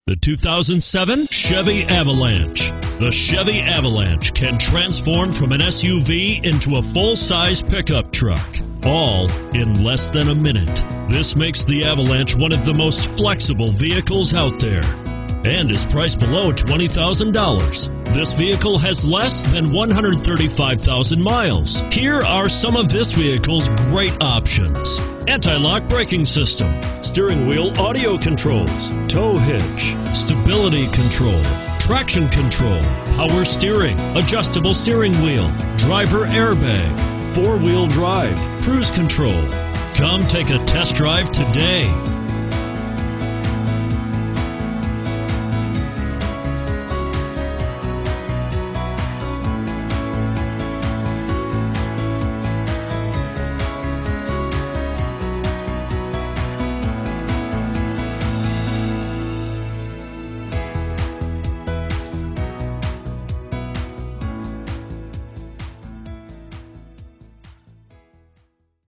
The 2007 Chevy Avalanche. The Chevy Avalanche can transform from an SUV into a full-size pickup truck, all in less than a minute. This makes the Avalanche one of the most flexible vehicles out there and is priced below $20,000. This vehicle has less than 135,000 miles. Here are some of this vehicle's great options: anti-lock braking system, steering wheel audio controls, tow hitch, stability control, traction control, power steering, adjustable steering wheel, driver airbag, four-wheel drive, cruise control. Come take a test drive today.